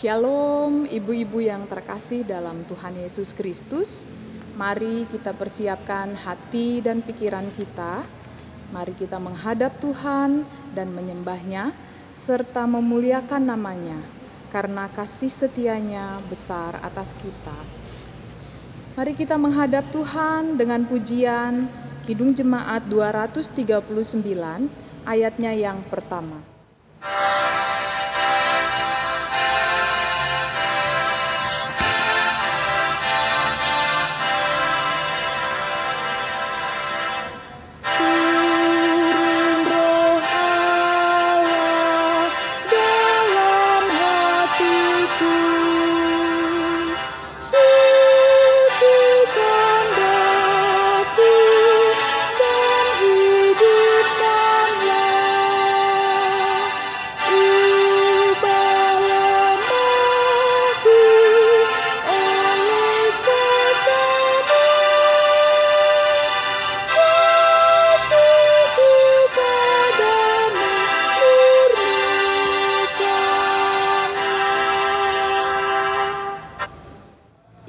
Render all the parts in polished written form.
Shalom, ibu-ibu yang terkasih dalam Tuhan Yesus Kristus. Mari kita persiapkan hati dan pikiran kita. Mari kita menghadap Tuhan dan menyembah-Nya, serta memuliakan nama-Nya, karena kasih setianya besar atas kita. Mari kita menghadap Tuhan dengan pujian Kidung Jemaat 239, ayatnya yang pertama.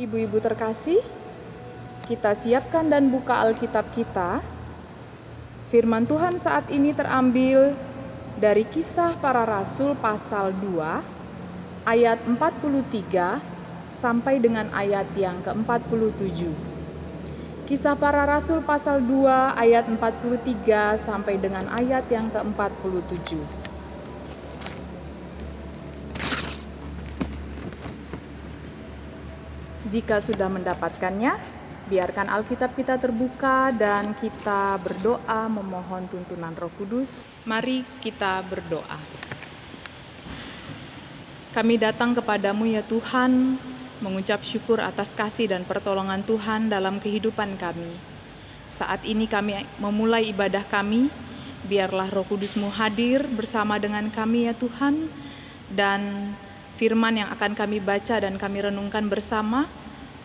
Ibu-ibu terkasih, kita siapkan dan buka Alkitab kita. Firman Tuhan saat ini terambil dari Kisah Para Rasul pasal 2, ayat 43 sampai dengan ayat yang ke-47. Kisah Para Rasul pasal 2, ayat 43 sampai dengan ayat yang ke-47. Jika sudah mendapatkannya, biarkan Alkitab kita terbuka dan kita berdoa memohon tuntunan Roh Kudus. Mari kita berdoa. Kami datang kepadamu ya Tuhan, mengucap syukur atas kasih dan pertolongan Tuhan dalam kehidupan kami. Saat ini kami memulai ibadah kami, biarlah Roh Kudus-Mu hadir bersama dengan kami ya Tuhan, dan firman yang akan kami baca dan kami renungkan bersama,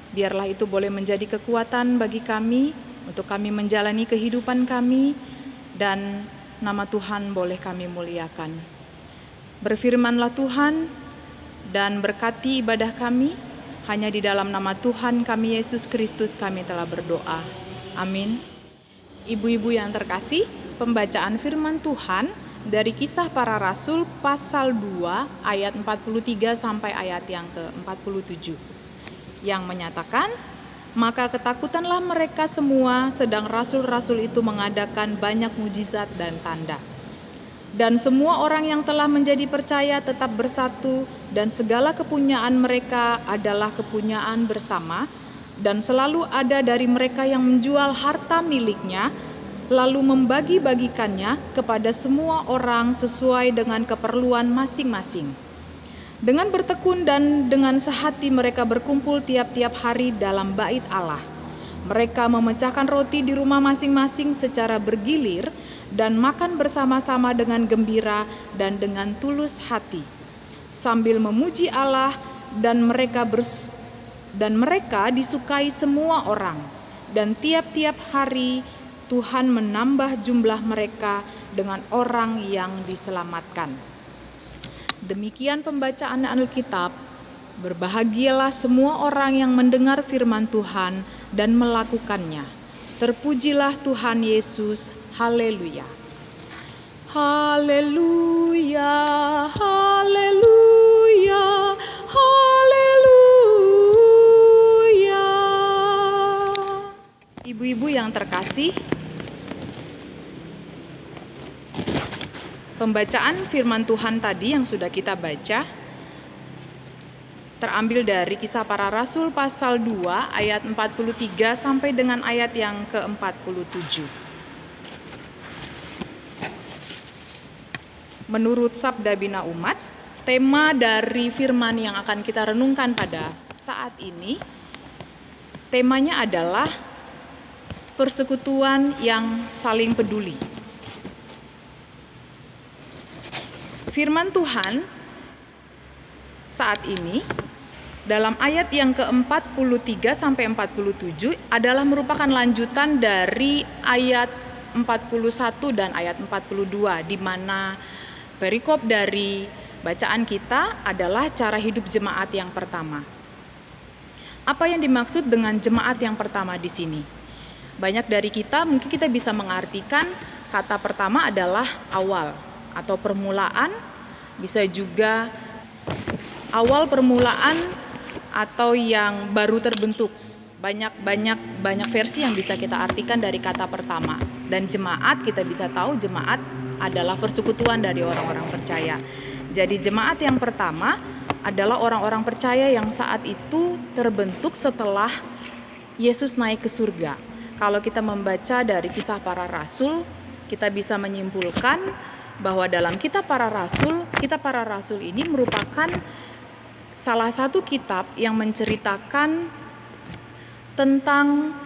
biarlah itu boleh menjadi kekuatan bagi kami untuk kami menjalani kehidupan kami, dan nama Tuhan boleh kami muliakan. Berfirmanlah Tuhan dan berkati ibadah kami, hanya di dalam nama Tuhan kami Yesus Kristus kami telah berdoa. Amin. Ibu-ibu yang terkasih, pembacaan firman Tuhan dari Kisah Para Rasul pasal 2 ayat 43 sampai ayat yang ke-47. Yang menyatakan, maka ketakutanlah mereka semua, sedang rasul-rasul itu mengadakan banyak mujizat dan tanda. Dan semua orang yang telah menjadi percaya tetap bersatu, dan segala kepunyaan mereka adalah kepunyaan bersama, dan selalu ada dari mereka yang menjual harta miliknya, lalu membagi-bagikannya kepada semua orang sesuai dengan keperluan masing-masing. Dengan bertekun dan dengan sehati mereka berkumpul tiap-tiap hari dalam bait Allah. Mereka memecahkan roti di rumah masing-masing secara bergilir dan makan bersama-sama dengan gembira dan dengan tulus hati, sambil memuji Allah, dan mereka disukai semua orang. Dan tiap-tiap hari Tuhan menambah jumlah mereka dengan orang yang diselamatkan. Demikian pembacaan Alkitab. Berbahagialah semua orang yang mendengar firman Tuhan dan melakukannya. Terpujilah Tuhan Yesus. Haleluya. Haleluya. Haleluya. Haleluya. Ibu-ibu yang terkasih, pembacaan firman Tuhan tadi yang sudah kita baca terambil dari Kisah Para Rasul pasal 2 ayat 43 sampai dengan ayat yang ke-47. Menurut Sabda Bina Umat, tema dari firman yang akan kita renungkan pada saat ini, temanya adalah persekutuan yang saling peduli. Firman Tuhan saat ini dalam ayat yang ke-43 sampai 47 adalah merupakan lanjutan dari ayat 41 dan ayat 42, di mana perikop dari bacaan kita adalah cara hidup jemaat yang pertama. Apa yang dimaksud dengan jemaat yang pertama di sini? Banyak dari kita mungkin kita bisa mengartikan kata pertama adalah awal atau permulaan, bisa juga awal permulaan atau yang baru terbentuk. Banyak versi yang bisa kita artikan dari kata pertama. Dan jemaat, kita bisa tahu jemaat adalah persekutuan dari orang-orang percaya. Jadi jemaat yang pertama adalah orang-orang percaya yang saat itu terbentuk setelah Yesus naik ke surga. Kalau kita membaca dari Kisah Para Rasul, kita bisa menyimpulkan bahwa dalam Kitab Para Rasul ini merupakan salah satu kitab yang menceritakan tentang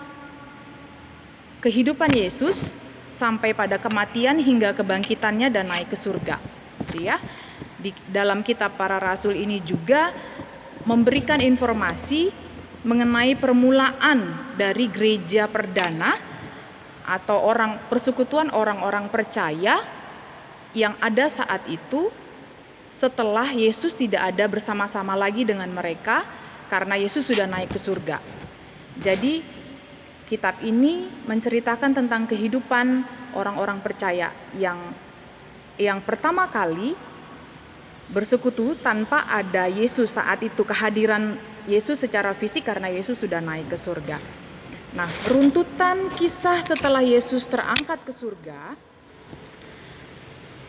kehidupan Yesus sampai pada kematian hingga kebangkitannya dan naik ke surga. Gitu ya. Di dalam Kitab Para Rasul ini juga memberikan informasi mengenai permulaan dari gereja perdana atau persekutuan orang-orang percaya yang ada saat itu setelah Yesus tidak ada bersama-sama lagi dengan mereka karena Yesus sudah naik ke surga. Jadi kitab ini menceritakan tentang kehidupan orang-orang percaya yang pertama kali bersekutu tanpa ada Yesus saat itu, kehadiran Yesus secara fisik karena Yesus sudah naik ke surga. Nah, runtutan kisah setelah Yesus terangkat ke surga.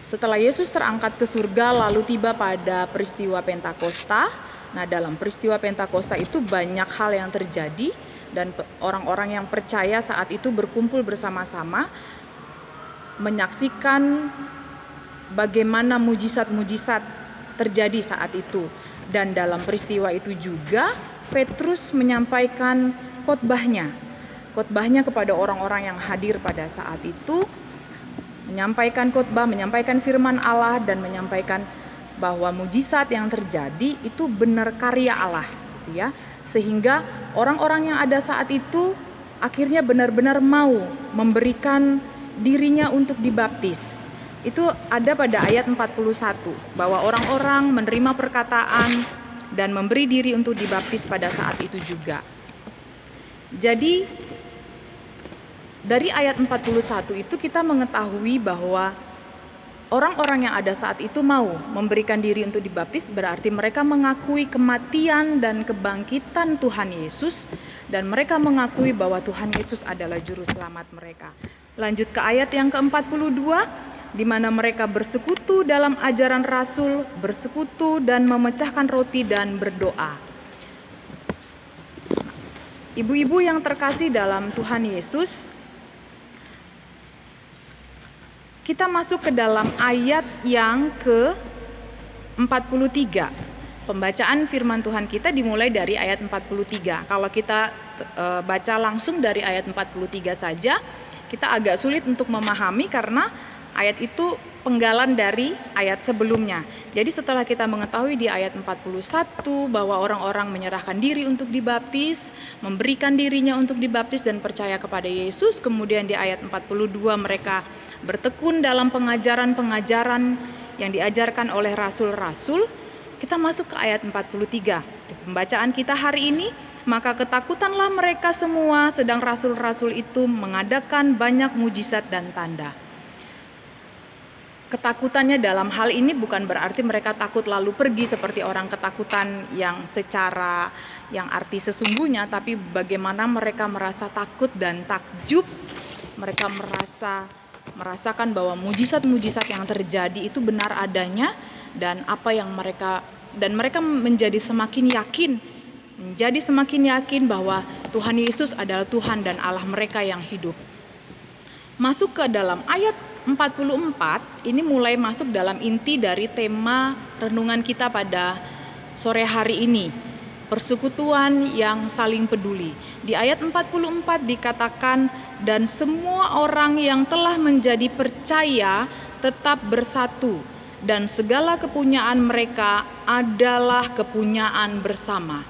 Setelah Yesus terangkat ke surga lalu tiba pada peristiwa Pentakosta. Nah, dalam peristiwa Pentakosta itu banyak hal yang terjadi dan orang-orang yang percaya saat itu berkumpul bersama-sama menyaksikan bagaimana mujizat-mujizat terjadi saat itu. Dan dalam peristiwa itu juga Petrus menyampaikan khotbahnya kepada orang-orang yang hadir pada saat itu, menyampaikan khotbah, menyampaikan firman Allah dan menyampaikan bahwa mujizat yang terjadi itu benar karya Allah, gitu ya. Sehingga orang-orang yang ada saat itu akhirnya benar-benar mau memberikan dirinya untuk dibaptis. Itu ada pada ayat 41, bahwa orang-orang menerima perkataan dan memberi diri untuk dibaptis pada saat itu juga. Jadi dari ayat 41 itu kita mengetahui bahwa orang-orang yang ada saat itu mau memberikan diri untuk dibaptis, berarti mereka mengakui kematian dan kebangkitan Tuhan Yesus, dan mereka mengakui bahwa Tuhan Yesus adalah juru selamat mereka. Lanjut ke ayat yang ke-42, di mana mereka bersekutu dalam ajaran Rasul, bersekutu dan memecahkan roti dan berdoa. Ibu-ibu yang terkasih dalam Tuhan Yesus, kita masuk ke dalam ayat yang ke-43. Pembacaan firman Tuhan kita dimulai dari ayat 43. Kalau kita baca langsung dari ayat 43 saja, kita agak sulit untuk memahami karena ayat itu penggalan dari ayat sebelumnya. Jadi setelah kita mengetahui di ayat 41 bahwa orang-orang menyerahkan diri untuk dibaptis, memberikan dirinya untuk dibaptis dan percaya kepada Yesus, kemudian di ayat 42 mereka bertekun dalam pengajaran-pengajaran yang diajarkan oleh rasul-rasul, kita masuk ke ayat 43. Di pembacaan kita hari ini, maka ketakutanlah mereka semua, sedang rasul-rasul itu mengadakan banyak mujizat dan tanda. Ketakutannya dalam hal ini bukan berarti mereka takut lalu pergi seperti orang ketakutan yang arti sesungguhnya, tapi bagaimana mereka merasa takut dan takjub, mereka merasakan bahwa mujizat-mujizat yang terjadi itu benar adanya, dan mereka menjadi semakin yakin bahwa Tuhan Yesus adalah Tuhan dan Allah mereka yang hidup. Masuk ke dalam ayat 44, ini mulai masuk dalam inti dari tema renungan kita pada sore hari ini, persekutuan yang saling peduli. Di ayat 44 dikatakan, dan semua orang yang telah menjadi percaya tetap bersatu, dan segala kepunyaan mereka adalah kepunyaan bersama.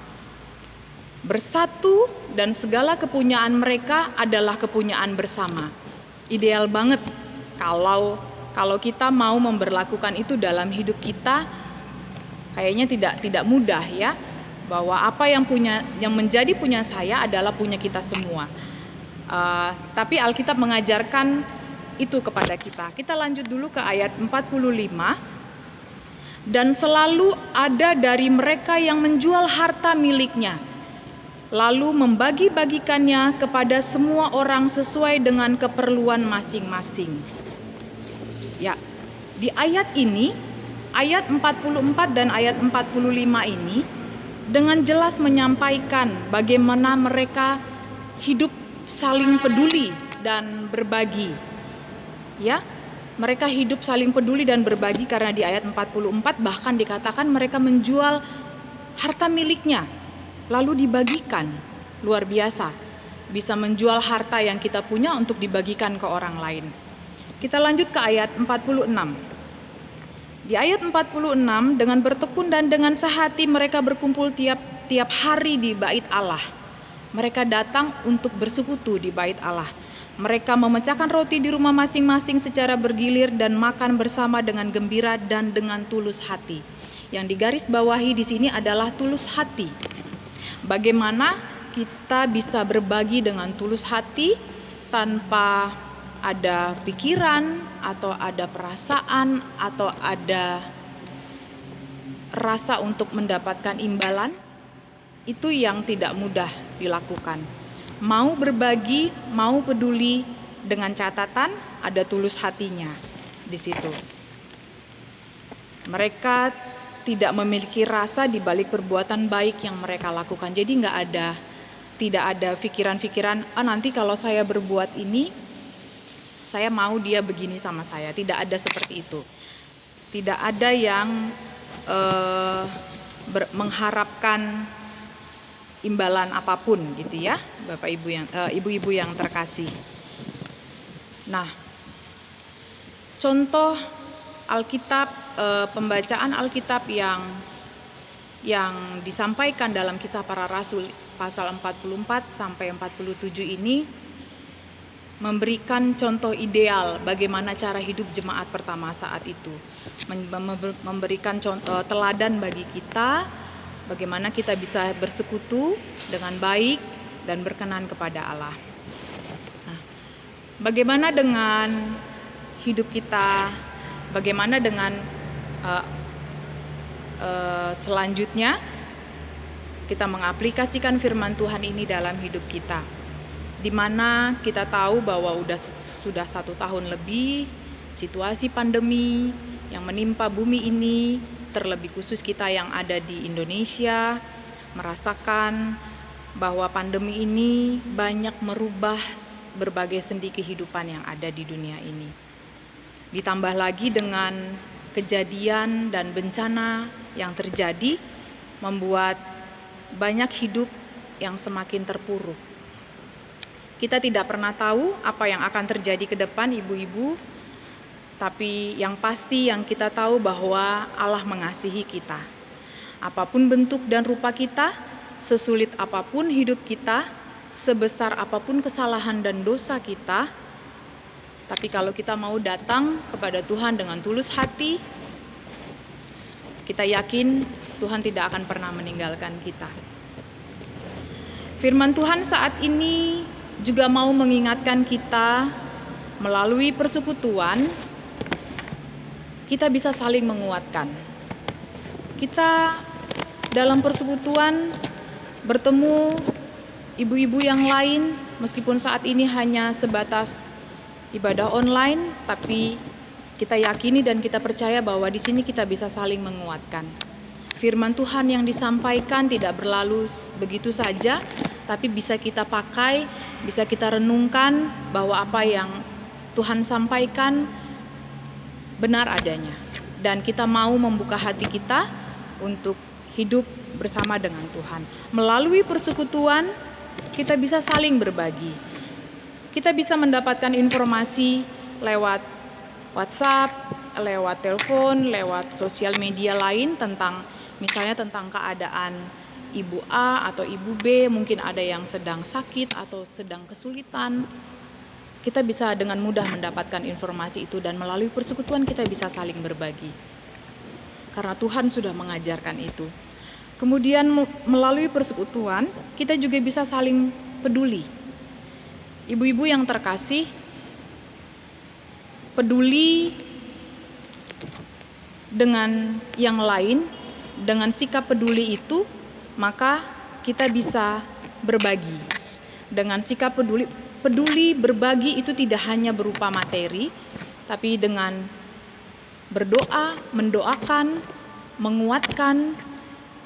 Bersatu dan segala kepunyaan mereka adalah kepunyaan bersama. Ideal banget kalau kita mau memberlakukan itu dalam hidup kita, kayaknya tidak mudah ya, bahwa apa yang menjadi punya saya adalah punya kita semua. Tapi Alkitab mengajarkan itu kepada kita. Kita lanjut dulu ke ayat 45. Dan selalu ada dari mereka yang menjual harta miliknya, lalu membagi-bagikannya kepada semua orang sesuai dengan keperluan masing-masing. Ya, di ayat ini, ayat 44 dan ayat 45 ini dengan jelas menyampaikan bagaimana mereka hidup saling peduli dan berbagi. Ya, mereka hidup saling peduli dan berbagi karena di ayat 44 bahkan dikatakan mereka menjual harta miliknya lalu dibagikan. Luar biasa, bisa menjual harta yang kita punya untuk dibagikan ke orang lain. Kita lanjut ke ayat 46. Di ayat 46, dengan bertekun dan dengan sehati mereka berkumpul tiap hari di bait Allah. Mereka datang untuk bersekutu di bait Allah. Mereka memecahkan roti di rumah masing-masing secara bergilir dan makan bersama dengan gembira dan dengan tulus hati. Yang digarisbawahi di sini adalah tulus hati. Bagaimana kita bisa berbagi dengan tulus hati tanpa ada pikiran atau ada perasaan atau ada rasa untuk mendapatkan imbalan? Itu yang tidak mudah dilakukan. Mau berbagi, mau peduli, dengan catatan ada tulus hatinya di situ. Mereka tidak memiliki rasa di balik perbuatan baik yang mereka lakukan. Jadi tidak ada pikiran-pikiran, nanti kalau saya berbuat ini, saya mau dia begini sama saya. Tidak ada seperti itu. Tidak ada yang mengharapkan imbalan apapun gitu ya, Bapak Ibu ibu-ibu yang terkasih. Nah, contoh Alkitab, pembacaan Alkitab yang disampaikan dalam Kisah Para Rasul pasal 44 sampai 47 ini memberikan contoh ideal bagaimana cara hidup jemaat pertama saat itu, memberikan contoh teladan bagi kita bagaimana kita bisa bersekutu dengan baik dan berkenan kepada Allah. Nah, bagaimana dengan hidup kita? Bagaimana dengan selanjutnya kita mengaplikasikan firman Tuhan ini dalam hidup kita? Di mana kita tahu bahwa sudah 1 tahun lebih situasi pandemi yang menimpa bumi ini, terlebih khusus kita yang ada di Indonesia, merasakan bahwa pandemi ini banyak merubah berbagai sendi kehidupan yang ada di dunia ini. Ditambah lagi dengan kejadian dan bencana yang terjadi, membuat banyak hidup yang semakin terpuruk. Kita tidak pernah tahu apa yang akan terjadi ke depan, ibu-ibu. Tapi yang pasti yang kita tahu bahwa Allah mengasihi kita. Apapun bentuk dan rupa kita, sesulit apapun hidup kita, sebesar apapun kesalahan dan dosa kita, tapi kalau kita mau datang kepada Tuhan dengan tulus hati, kita yakin Tuhan tidak akan pernah meninggalkan kita. Firman Tuhan saat ini juga mau mengingatkan kita melalui persekutuan, kita bisa saling menguatkan. Kita dalam persekutuan bertemu ibu-ibu yang lain, meskipun saat ini hanya sebatas ibadah online, tapi kita yakini dan kita percaya bahwa di sini kita bisa saling menguatkan. Firman Tuhan yang disampaikan tidak berlalu begitu saja, tapi bisa kita pakai, bisa kita renungkan bahwa apa yang Tuhan sampaikan benar adanya, dan kita mau membuka hati kita untuk hidup bersama dengan Tuhan. Melalui persekutuan kita bisa saling berbagi. Kita bisa mendapatkan informasi lewat WhatsApp, lewat telepon, lewat sosial media lain misalnya tentang keadaan Ibu A atau Ibu B, mungkin ada yang sedang sakit atau sedang kesulitan. Kita bisa dengan mudah mendapatkan informasi itu, dan melalui persekutuan kita bisa saling berbagi. karena Tuhan sudah mengajarkan itu. Kemudian melalui persekutuan kita juga bisa saling peduli. Ibu-ibu yang terkasih, peduli dengan yang lain, dengan sikap peduli itu, maka kita bisa berbagi. Dengan sikap peduli berbagi itu tidak hanya berupa materi, tapi dengan berdoa, mendoakan, menguatkan,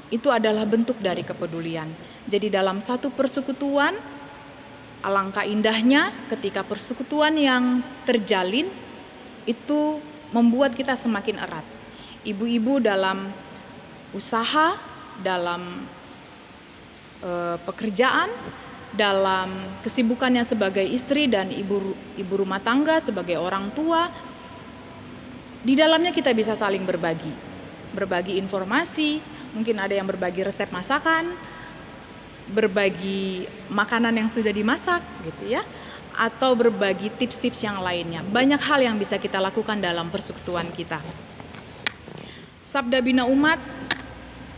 itu adalah bentuk dari kepedulian. Jadi dalam satu persekutuan, alangkah indahnya ketika persekutuan yang terjalin itu membuat kita semakin erat. Ibu-ibu dalam usaha, dalam pekerjaan, dalam kesibukannya sebagai istri dan ibu rumah tangga, sebagai orang tua, di dalamnya kita bisa saling berbagi informasi, mungkin ada yang berbagi resep masakan, berbagi makanan yang sudah dimasak gitu ya, atau berbagi tips-tips yang lainnya. Banyak hal yang bisa kita lakukan dalam persekutuan kita. Sabda Bina Umat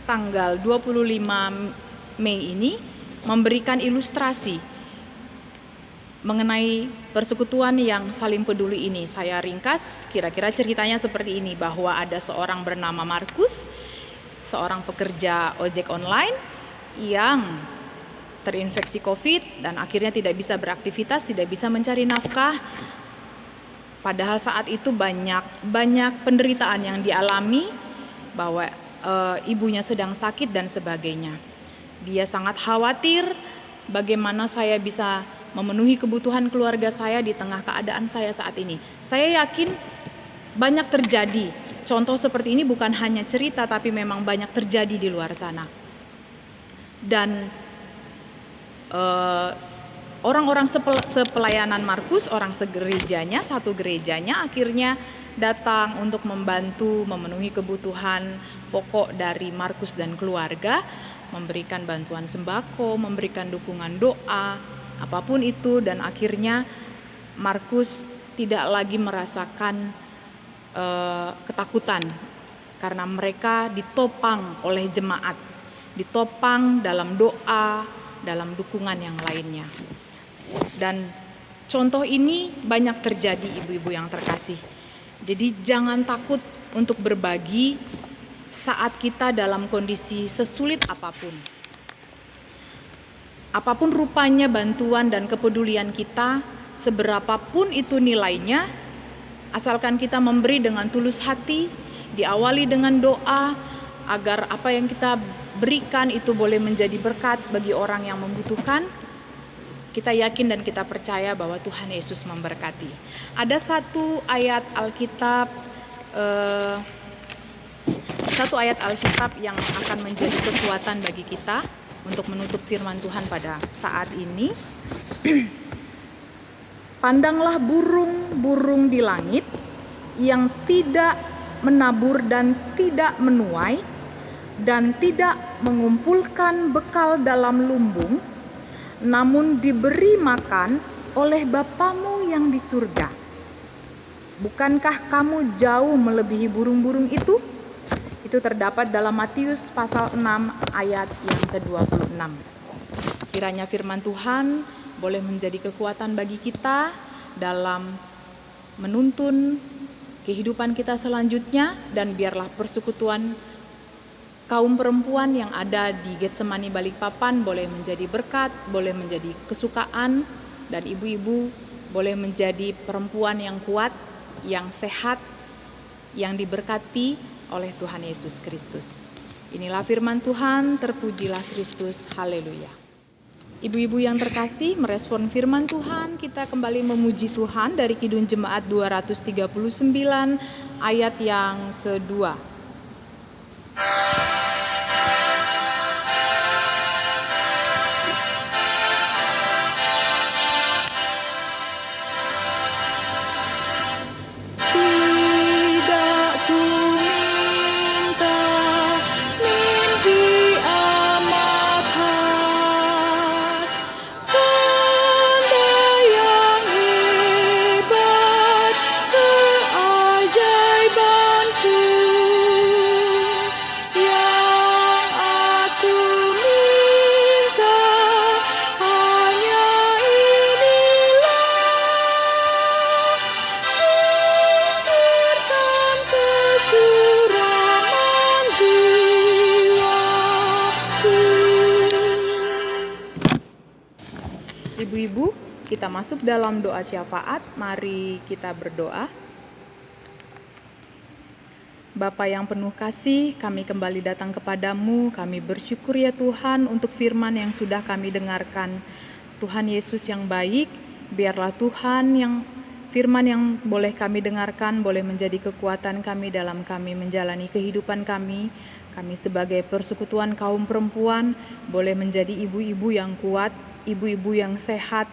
tanggal 25 Mei ini memberikan ilustrasi mengenai persekutuan yang saling peduli ini. Saya ringkas, kira-kira ceritanya seperti ini, bahwa ada seorang bernama Markus, seorang pekerja ojek online yang terinfeksi COVID dan akhirnya tidak bisa beraktivitas, tidak bisa mencari nafkah. Padahal saat itu banyak penderitaan yang dialami, bahwa ibunya sedang sakit dan sebagainya. Dia sangat khawatir bagaimana saya bisa memenuhi kebutuhan keluarga saya di tengah keadaan saya saat ini. Saya yakin banyak terjadi contoh seperti ini, bukan hanya cerita, tapi memang banyak terjadi di luar sana. Dan orang-orang sepelayanan Markus, orang segerejanya, satu gerejanya, akhirnya datang untuk membantu memenuhi kebutuhan pokok dari Markus dan keluarga, memberikan bantuan sembako, memberikan dukungan doa, apapun itu. Dan akhirnya Markus tidak lagi merasakan ketakutan karena mereka ditopang oleh jemaat, ditopang dalam doa, dalam dukungan yang lainnya. Dan contoh ini banyak terjadi, ibu-ibu yang terkasih. Jadi jangan takut untuk berbagi saat kita dalam kondisi sesulit apapun. Apapun rupanya bantuan dan kepedulian kita, seberapapun itu nilainya, asalkan kita memberi dengan tulus hati, diawali dengan doa, agar apa yang kita berikan itu boleh menjadi berkat bagi orang yang membutuhkan. Kita yakin dan kita percaya bahwa Tuhan Yesus memberkati. Ada satu ayat Alkitab yang akan menjadi kekuatan bagi kita untuk menutup firman Tuhan pada saat ini. Pandanglah burung-burung di langit yang tidak menabur dan tidak menuai dan tidak mengumpulkan bekal dalam lumbung, namun diberi makan oleh Bapamu yang di surga. Bukankah kamu jauh melebihi burung-burung itu? Itu terdapat dalam Matius pasal 6 ayat yang ke-26. Kiranya firman Tuhan boleh menjadi kekuatan bagi kita dalam menuntun kehidupan kita selanjutnya, dan biarlah persekutuan kaum perempuan yang ada di Getsemani Balikpapan boleh menjadi berkat, boleh menjadi kesukaan, dan ibu-ibu boleh menjadi perempuan yang kuat, yang sehat, yang diberkati oleh Tuhan Yesus Kristus. Inilah firman Tuhan, terpujilah Kristus, haleluya. Ibu-ibu yang terkasih, merespon firman Tuhan, kita kembali memuji Tuhan dari Kidung Jemaat 239 ayat yang kedua. Ibu-ibu, kita masuk dalam doa syafaat. Mari kita berdoa. Bapa yang penuh kasih, kami kembali datang kepadamu. Kami bersyukur ya Tuhan untuk firman yang sudah kami dengarkan. Tuhan Yesus yang baik, biarlah Tuhan yang firman yang boleh kami dengarkan boleh menjadi kekuatan kami dalam kami menjalani kehidupan kami. Kami sebagai persekutuan kaum perempuan boleh menjadi ibu-ibu yang kuat, ibu-ibu yang sehat,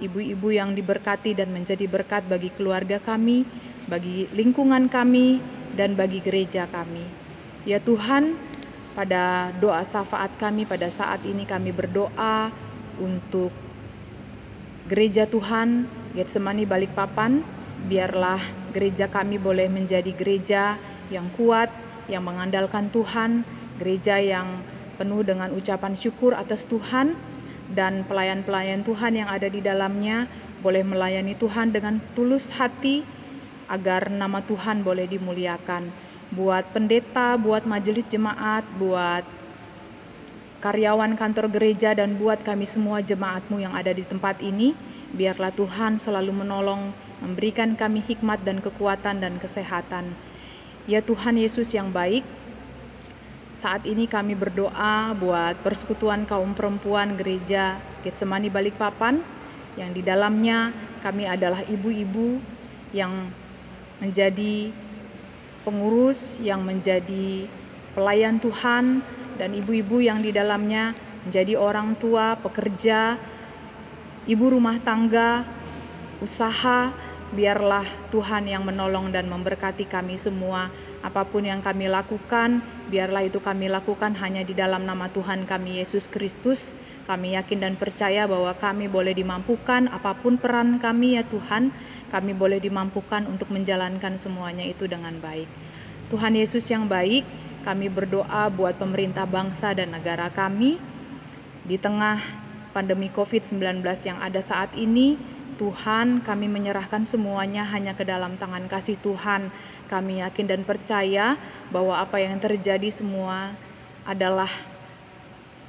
ibu-ibu yang diberkati dan menjadi berkat bagi keluarga kami, bagi lingkungan kami, dan bagi gereja kami. Ya Tuhan, pada doa syafaat kami pada saat ini kami berdoa untuk gereja Tuhan, Getsemani Balikpapan. Biarlah gereja kami boleh menjadi gereja yang kuat, yang mengandalkan Tuhan, gereja yang penuh dengan ucapan syukur atas Tuhan, dan pelayan-pelayan Tuhan yang ada di dalamnya boleh melayani Tuhan dengan tulus hati, agar nama Tuhan boleh dimuliakan. Buat pendeta, buat majelis jemaat, buat karyawan kantor gereja, dan buat kami semua jemaat-Mu yang ada di tempat ini, biarlah Tuhan selalu menolong, memberikan kami hikmat dan kekuatan dan kesehatan. Ya Tuhan Yesus yang baik, saat ini kami berdoa buat persekutuan kaum perempuan gereja Getsemani Balikpapan, yang di dalamnya kami adalah ibu-ibu yang menjadi pengurus, yang menjadi pelayan Tuhan, dan ibu-ibu yang di dalamnya menjadi orang tua, pekerja, ibu rumah tangga, usaha. Biarlah Tuhan yang menolong dan memberkati kami semua. Apapun yang kami lakukan, biarlah itu kami lakukan hanya di dalam nama Tuhan kami Yesus Kristus. Kami yakin dan percaya bahwa kami boleh dimampukan, apapun peran kami ya Tuhan, kami boleh dimampukan untuk menjalankan semuanya itu dengan baik. Tuhan Yesus yang baik, kami berdoa buat pemerintah bangsa dan negara kami. Di tengah pandemi COVID-19 yang ada saat ini, Tuhan, kami menyerahkan semuanya hanya ke dalam tangan kasih Tuhan. Kami yakin dan percaya bahwa apa yang terjadi semua adalah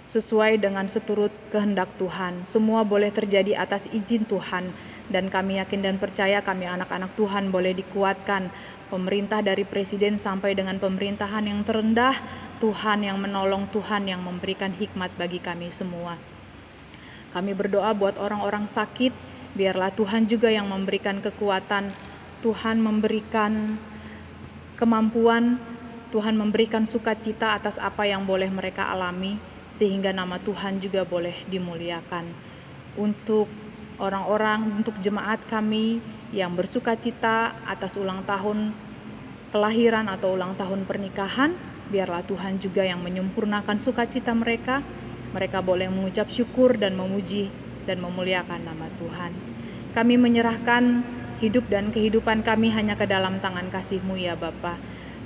sesuai dengan seturut kehendak Tuhan. Semua boleh terjadi atas izin Tuhan. Dan kami yakin dan percaya kami anak-anak Tuhan boleh dikuatkan. Pemerintah dari presiden sampai dengan pemerintahan yang terendah, Tuhan yang menolong, Tuhan yang memberikan hikmat bagi kami semua. Kami berdoa buat orang-orang sakit, biarlah Tuhan juga yang memberikan kekuatan, Tuhan memberikan kemampuan, Tuhan memberikan sukacita atas apa yang boleh mereka alami, sehingga nama Tuhan juga boleh dimuliakan. Untuk orang-orang, untuk jemaat kami yang bersukacita atas ulang tahun kelahiran atau ulang tahun pernikahan, biarlah Tuhan juga yang menyempurnakan sukacita mereka. Mereka boleh mengucap syukur dan memuji dan memuliakan nama Tuhan. Kami menyerahkan hidup dan kehidupan kami hanya ke dalam tangan kasih-Mu ya Bapa.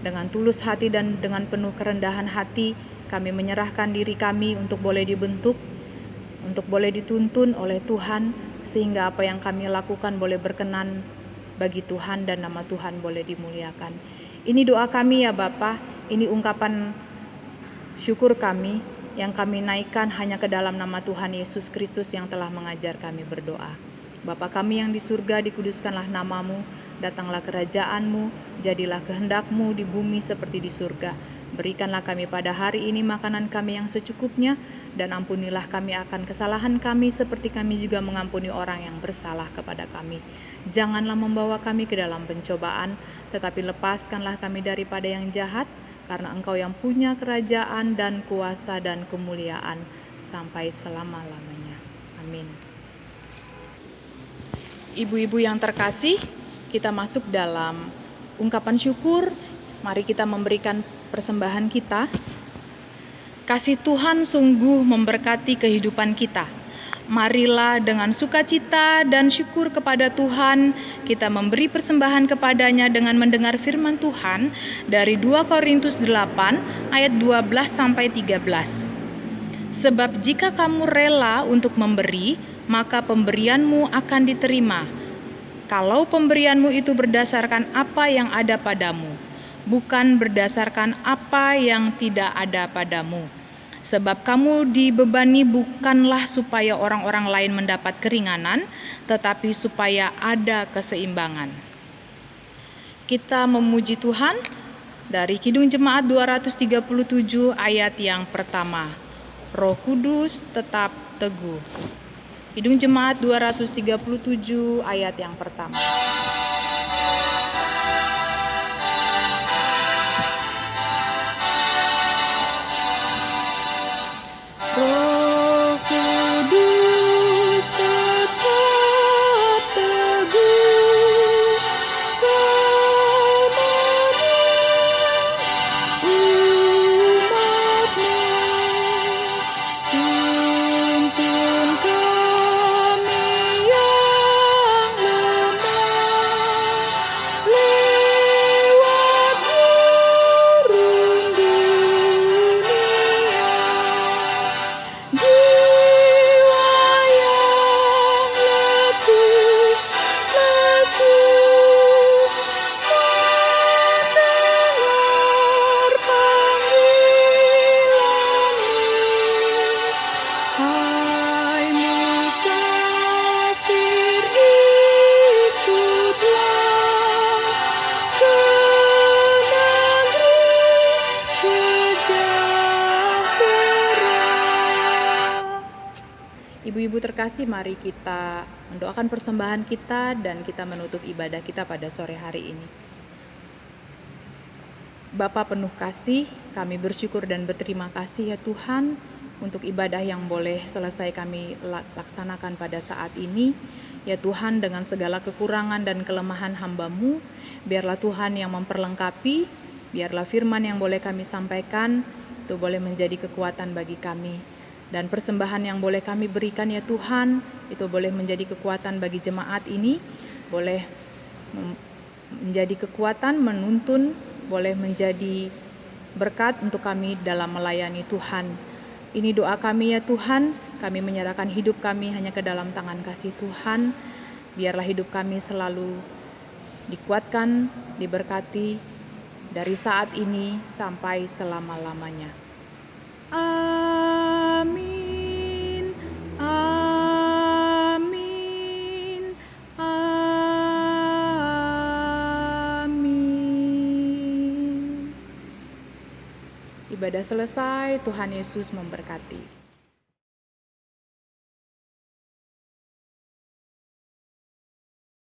Dengan tulus hati dan dengan penuh kerendahan hati, kami menyerahkan diri kami untuk boleh dibentuk, untuk boleh dituntun oleh Tuhan, sehingga apa yang kami lakukan boleh berkenan bagi Tuhan dan nama Tuhan boleh dimuliakan. Ini doa kami ya Bapa, ini ungkapan syukur kami yang kami naikkan hanya ke dalam nama Tuhan Yesus Kristus yang telah mengajar kami berdoa. Bapa kami yang di surga, dikuduskanlah nama-Mu, datanglah kerajaan-Mu, jadilah kehendak-Mu di bumi seperti di surga. Berikanlah kami pada hari ini makanan kami yang secukupnya, dan ampunilah kami akan kesalahan kami seperti kami juga mengampuni orang yang bersalah kepada kami. Janganlah membawa kami ke dalam pencobaan, tetapi lepaskanlah kami daripada yang jahat, karena Engkau yang punya kerajaan dan kuasa dan kemuliaan sampai selama-lamanya. Amin. Ibu-ibu yang terkasih, kita masuk dalam ungkapan syukur. Mari kita memberikan persembahan kita. Kasih Tuhan sungguh memberkati kehidupan kita. Marilah dengan sukacita dan syukur kepada Tuhan, kita memberi persembahan kepadanya dengan mendengar firman Tuhan dari 2 Korintus 8 ayat 12-13. Sebab jika kamu rela untuk memberi, maka pemberianmu akan diterima. Kalau pemberianmu itu berdasarkan apa yang ada padamu, bukan berdasarkan apa yang tidak ada padamu. Sebab kamu dibebani bukanlah supaya orang-orang lain mendapat keringanan, tetapi supaya ada keseimbangan. Kita memuji Tuhan dari Kidung Jemaat 237 ayat yang pertama. Roh Kudus tetap teguh. Kidung Jemaat 237 ayat yang pertama. Roh Kudus tetap teguh, Kau menolong umat-Mu. Tuntun kami yang lemah lewat gurun dunia. Jiwa yang letih lesu mendengar panggilan-Mu. Hai musafir, ikutlah ke negeri sejahtera. Ibu-ibu terkasih, mari kita mendoakan persembahan kita dan kita menutup ibadah kita pada sore hari ini. Bapa penuh kasih, kami bersyukur dan berterima kasih ya Tuhan untuk ibadah yang boleh selesai kami laksanakan pada saat ini. Ya Tuhan, dengan segala kekurangan dan kelemahan hamba-Mu, biarlah Tuhan yang memperlengkapi, biarlah firman yang boleh kami sampaikan itu boleh menjadi kekuatan bagi kami. Dan persembahan yang boleh kami berikan ya Tuhan, itu boleh menjadi kekuatan bagi jemaat ini, boleh menjadi kekuatan menuntun, boleh menjadi berkat untuk kami dalam melayani Tuhan. Ini doa kami ya Tuhan, kami menyerahkan hidup kami hanya ke dalam tangan kasih Tuhan. Biarlah hidup kami selalu dikuatkan, diberkati dari saat ini sampai selama-lamanya. Amin, amin, amin. Ibadah selesai, Tuhan Yesus memberkati.